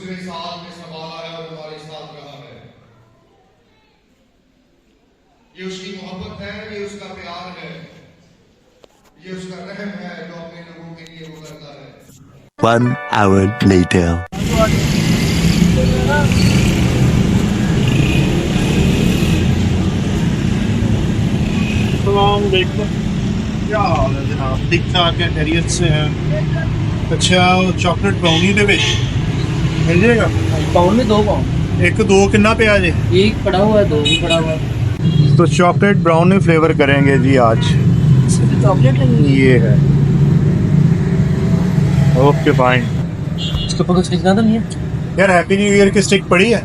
दूसरे साल में संभाला है और हमारे साथ रहा है। ये उसकी मोहब्बत है, ये उसका प्यार है, ये उसका रहम है जो अपने लोगों के लिए वो करता है। 1 hour later. क्या हाल है जनाब? ठीक ठाक है, खैरियत से हैं। अच्छा, चॉकलेट ब्राउनी दे विच मिल जाएगा? पाउंड में 2 पाउंड, एक दो कितना पे आज? एक पड़ा हुआ है, 2 भी पड़ा हुआ है। तो चॉकलेट ब्राउनी फ्लेवर करेंगे जी आज। इसमें चॉकलेट है, ये है। Okay fine. इसके ऊपर कुछ लिखना तो नहीं है? यार हैप्पी न्यू ईयर की स्टिक पड़ी है?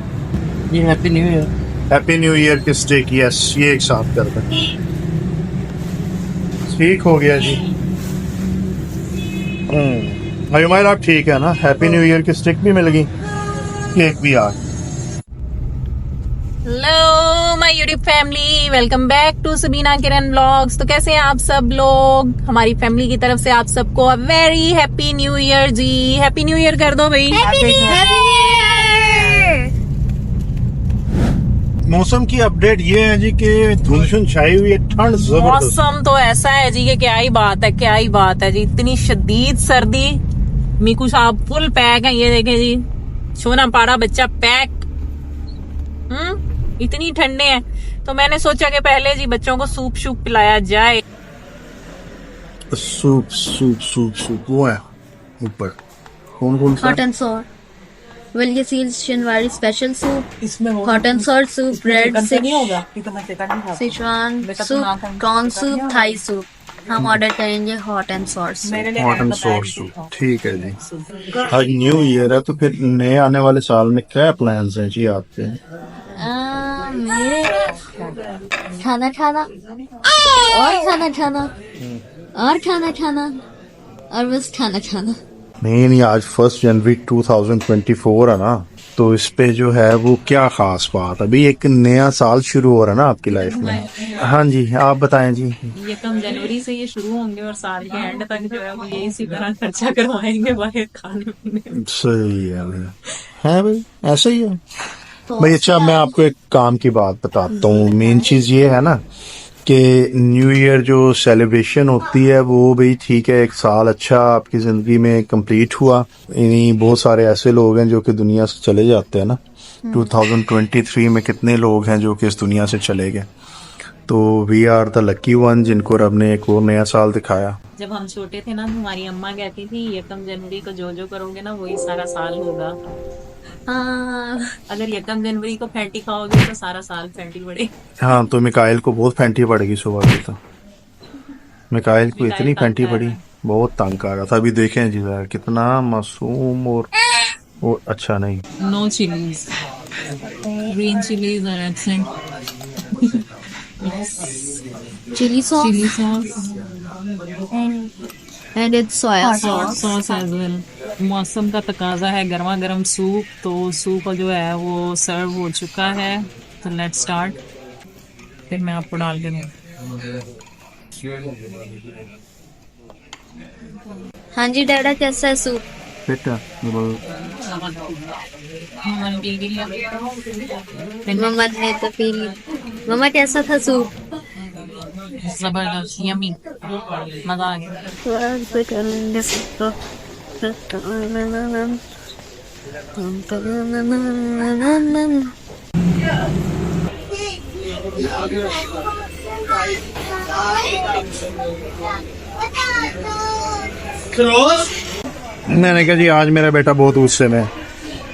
ये happy new year. Happy new year की स्टिक, यस, ये एक साथ कर दें। ठीक हो गया जी। हमारे आप ठीक है ना? हैप्पी न्यू ईयर की स्टिक भी मिल गई, केक भी आ। Hello my YouTube family, welcome back to Sabina Kiran vlogs. तो कैसे हैं आप सब लोग? हमारी फैमिली की तरफ से आप सबको a very happy new year जी। हैप्पी न्यू ईयर कर दो भाई। मौसम की अपडेट ये है जी कि धुंध छाई हुई है, ठंड जबरदस्त। मौसम तो ऐसा है जी कि क्या ही बात है, क्या ही बात है जी। इतनी शदीद सर्दी, मीकू साहब फुल पैक है, ये देखें जी, सोना पाड़ा बच्चा पैक। इतनी ठंडे हैं तो मैंने सोचा कि पहले जी बच्चों को सूप शूप पिलाया जाए। सूप सूप सूप सूप वो है ऊपर। कौन कौन सा? Hot and sour. William Seals Shinwari special soup, इसमें hot and sour soup, red नहीं होगा, ये तो मैं चिकन नहीं खाता। Sichuan बेटा तो soup, ना खाऊं। prawn soup, Thai soup. हम ऑर्डर करेंगे हॉट एंड सॉर सूप। मेरे लिए हॉट एंड बताया सॉर भी सूप, था। ठीक है जी। आज न्यू ईयर है तो फिर नए आने वाले साल में क्या प्लान्स हैं जी आपके? मेरे खाना खाना और खाना खाना और खाना खाना और बस खाना खाना। नहीं, आज 1 जनवरी 2024 है ना, तो इस पे जो है वो क्या खास बात? अभी एक नया साल शुरू हो रहा है ना आपकी लाइफ में। हाँ जी, आप बताएं जी। ये कम जनवरी से ये शुरू होंगे और साल के एंड तक जो है वो ये इसी तरह खर्चा करवाएंगे बाहर खाने पीने। सही है भाई, ऐसा ही है भाई। अच्छा, मैं आपको एक काम की बात बताता हूँ। मेन चीज ये है ना कि न्यू ईयर जो सेलिब्रेशन होती है वो भाई ठीक है, एक साल अच्छा आपकी जिंदगी में कंप्लीट हुआ। इन्हीं बहुत सारे ऐसे लोग हैं जो कि दुनिया से चले जाते हैं ना। 2023 में कितने लोग हैं जो कि इस दुनिया से चले गए। तो we are the lucky one जिनको रब ने एक और नया साल दिखाया। जब हम छोटे थे ना, हमारी अम्मा कहती थी यकम जनवरी को जो करोगे ना वही सारा साल होगा। अगर यकम जनवरी को फैंटी खाओगे तो सारा साल फैंटी पड़े। हाँ, तो मिकाइल को बहुत फैंटी पड़ेगी सुबह की। तो मिकाइल को इतनी फैंटी पड़ी, बहुत तंग आ रहा था। अभी देखें जी जरा कितना मासूम और अच्छा नहीं। नो चिलीज, ग्रीन चिलीज और accent chilli sauce chilli sauce and it's soya sauce as well. मौसम का तकाजा है गर्मा गर्म सूप, तो सूप जो है वो सर्व हो चुका है। तो लेट्स स्टार्ट। फिर मैं आपको डाल के दूँ। हाँ जी डैडा, कैसा है सूप? बेटा मम्मा ने तो पी ली। मम्मा कैसा था सूप? जबरदस्त, यमी, मजा आ गया। मैंने कहा जी आज मेरा बेटा बहुत गुस्से में है।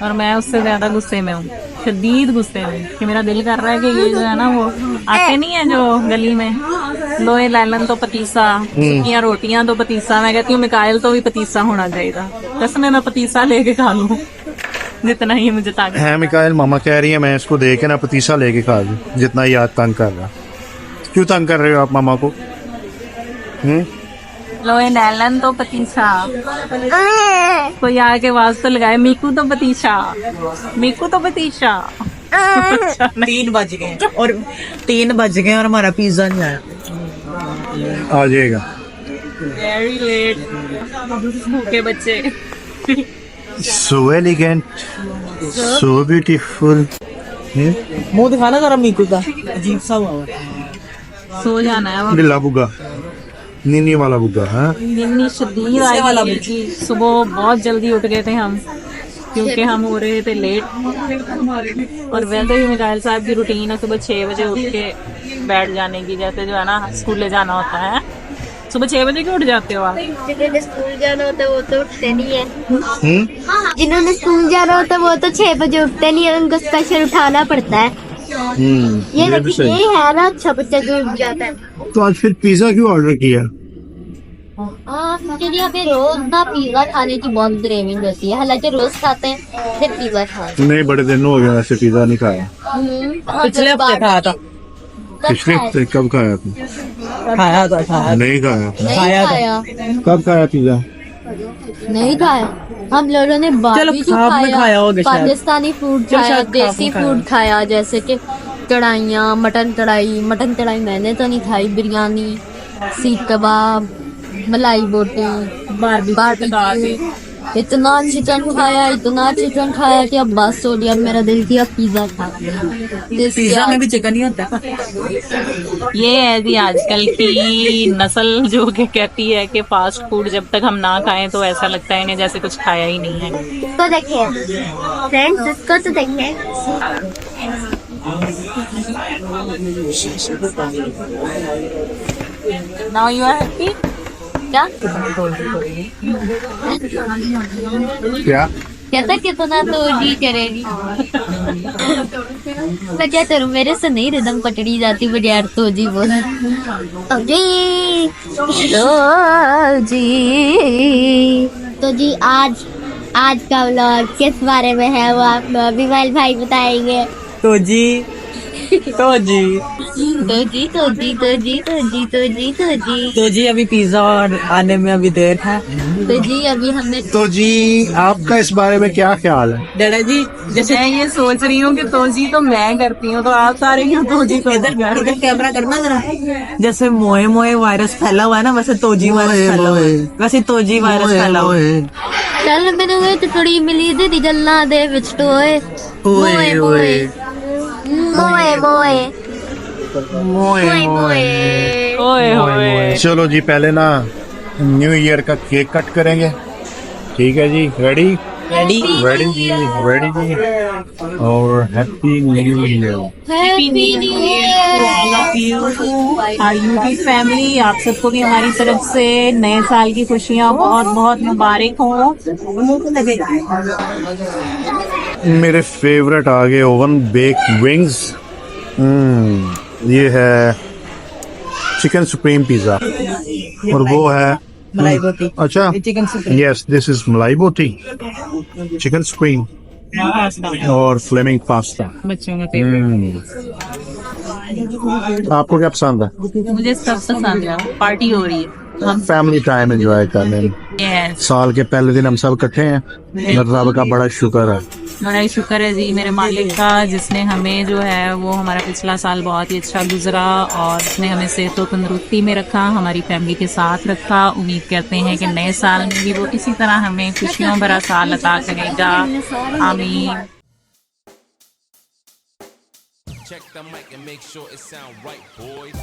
और मैं उससे ज्यादा गुस्से में हूँ, शदीद गुस्से में, कि मेरा दिल कर रहा है कि ये जो है ना वो आते नहीं है जो गली में लोहे लैलन तो पतीसा, सूखियां रोटियां तो पतीसा। मैं कहती हूँ मिकाइल तो भी पतीसा होना चाहिए। कसम मैं पतीसा लेके खा लूँ जितना ही मुझे ताकत है। मिकाइल मामा कह रही है मैं इसको दे के ना पतीसा लेके खा लूं, जितना याद तंग कर रहा। क्यों तंग कर रहे हो आप मामा को? लोहे लैलन तो पतीसा। कोई आके आवाज तो लगाए, मीकू तो पतीसा, मीकू तो पतीसा। 3 बज गए और 3 बज गए और हमारा पिज्जा नहीं आया। आ जाएगा। वेरी लेट भूखे बच्चे। so elegant, so beautiful. मुंह दिखाना जरा मीकू का अजीब सा हुआ है। सो जाना है अब। नीला बुग्गा, नीनी वाला बुग्गा, हाँ। इतनी शदीद वाला आई भी। थी सुबह, बहुत जल्दी उठ गए थे हम क्योंकि हम हो रहे थे लेट। और वैसे भी मिकाइल साहब की रूटीन है सुबह 6 बजे उठ के बैठ जाने की, जैसे जो है ना स्कूल ले जाना होता है। सुबह 6 बजे क्यों उठ जाते हो आप? जिन्होंने स्कूल जाना होता है वो तो उठते नहीं है। जिन्होंने स्कूल जाना होता है वो तो 6 बजे उठते नहीं है, उनको स्पेशल उठाना पड़ता है। ये ये भी सही। ये है ना, अच्छा बच्चा जो उठ जाता है। तो आज फिर पिज्जा क्यों ऑर्डर किया? मुझे यहाँ पे रोज ना पिज्जा खाने की बहुत क्रेविंग होती है, हालांकि रोज खाते हैं फिर पिज्जा खाते नहीं, बड़े दिन हो गए वैसे पिज्जा नहीं खाया। हैं। पिछले हफ्ते खाया था। पिछले हफ्ते कब खाया तुम? खाया था। नहीं खाया। नहीं खाया था। खाया, कब खाया पिज्जा? नहीं खाया। हम लोगों ने बारबेक्यू खाब में खाया होगा शायद। पाकिस्तानी फूड चलो खाया, शायद खाब देसी में खाया। फूड खाया, जैसे कि कढ़ाइयाँ, मटन कढ़ाई मैंने तो नहीं खाई, बिरयानी, सीख कबाब, मलाई बोटी, बारबेक्यू। इतना चिकन खाया कि अब बस हो गया, अब मेरा दिल किया पिज्जा खा। पिज्जा में भी चिकन ही होता है। ये है जी आजकल की नस्ल जो कि कहती है कि फास्ट फूड जब तक हम ना खाएं तो ऐसा लगता है इन्हें जैसे कुछ खाया ही नहीं है। इसको देखिए फ्रेंड्स, इसको तो देखिए। Now you are happy? क्या क्या? कहता कितना तो जी करेगी। मैं क्या करूं, मेरे से नहीं रिदम पकड़ी जाती बगैर तो जी बोल। तो जी आज का व्लॉग किस बारे में है वो आप लोग अभिमाल भाई बताएंगे। तो जी तो जी अभी पिज्जा और आने में अभी देर है। तो जी अभी हमने तो जी आपका इस बारे में क्या ख्याल है? डैडा जी जैसे मैं ये सोच रही हूँ कि तोजी तो मैं करती हूँ, तो आप सारे क्यों तोजी को इधर कैमरा करना जरा। जैसे मोए वायरस फैला हुआ है ना, वैसे तोजी वायरस फैला हुआ है। वैसे तोजी वायरस फैला हुआ है। चल मैंने वो तो थोड़ी मिली थी जल्ला दे विच टोए मोए मोए मोए मोए मोए मोए। ओए होए। चलो जी पहले ना न्यू ईयर का केक कट करेंगे, ठीक है जी? रेडी रेडी जी और happy new year. Happy new आयुकी फैमिली, आप सबको भी हमारी तरफ से नए साल की खुशियाँ बहुत बहुत मुबारक हो। मेरे फेवरेट आ गए ओवन बेक विंग्स। ये है चिकन सुप्रीम पिज्जा और वो है मलाई बोटी। अच्छा chicken supreme. Yes this is मलाई बोटी, चिकन सुप्रीम और फ्लेमिंग पास्ता। बच्चों का फेवरेट। आपको क्या पसंद है? मुझे सब पसंद है, पार्टी हो रही है। हम फैमिली टाइम एंजॉय करने में। Yes, साल के पहले दिन हम सब इकट्ठे हैं, रब का बड़ा शुक्र है। बड़ा ही शुक्र है जी मेरे मालिक का, जिसने हमें जो है वो हमारा पिछला साल बहुत ही अच्छा गुजरा और उसने हमें सेहत और तंदुरुस्ती में रखा, हमारी फैमिली के साथ रखा। उम्मीद करते हैं कि नए साल में भी वो इसी तरह हमें खुशियों भरा साल अता करेगा। आमीन। Check the mic and make sure it sound right, boys.